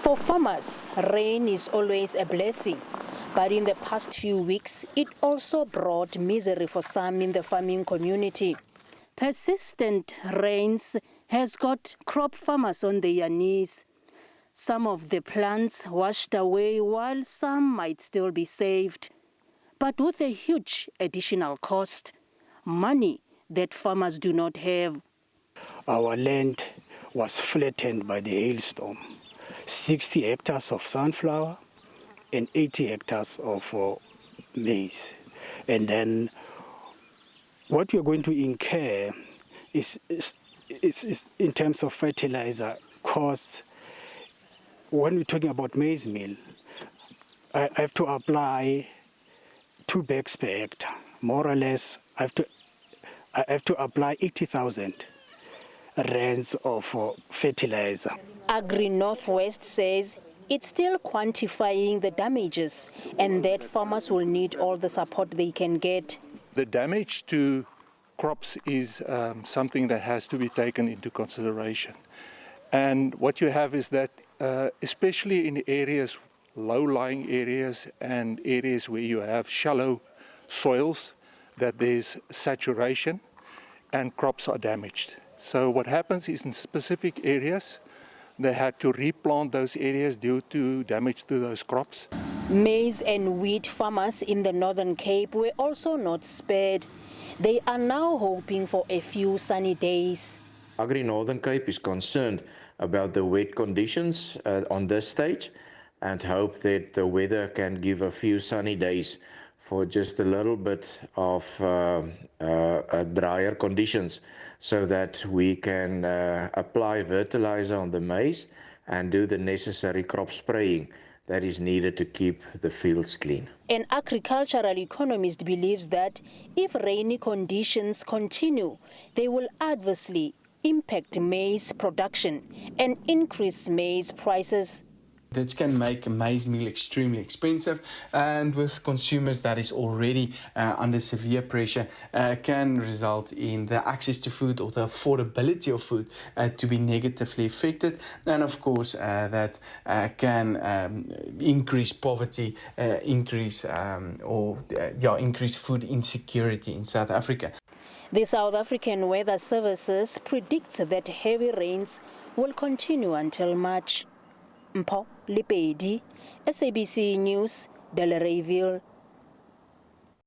For farmers, rain is always a blessing, but in the past few weeks, it also brought misery for some in the farming community. Persistent rains has got crop farmers on their knees. Some of the plants washed away while some might still be saved. But with a huge additional cost, money that farmers do not have. Our land was flattened by the hailstorm. 60 hectares of sunflower and 80 hectares of maize. And then what we're going to incur is in terms of fertilizer costs. When we're talking about maize meal, I have to apply 2 bags per hectare. More or less, I have to apply 80,000 rands of fertilizer. AGRI Northwest says it's still quantifying the damages and that farmers will need all the support they can get. The damage to crops is something that has to be taken into consideration. And what you have is that, especially in areas, low-lying areas and areas where you have shallow soils, that there's saturation and crops are damaged. So what happens is in specific areas, they had to replant those areas due to damage to those crops. Maize and wheat farmers in the Northern Cape were also not spared. They are now hoping for a few sunny days. AGRI Northern Cape is concerned about the wet conditions on this stage and hope that the weather can give a few sunny days for just a little bit of drier conditions so that we can apply fertilizer on the maize and do the necessary crop spraying that is needed to keep the fields clean. An agricultural economist believes that if rainy conditions continue, they will adversely impact maize production and increase maize prices. This can make maize meal extremely expensive, and with consumers that is already under severe pressure, can result in the access to food or the affordability of food to be negatively affected, and of course that can increase poverty, increase food insecurity in South Africa. The South African Weather Services predicts that heavy rains will continue until March. Mpho Lipedi, SABC News, Delareyville.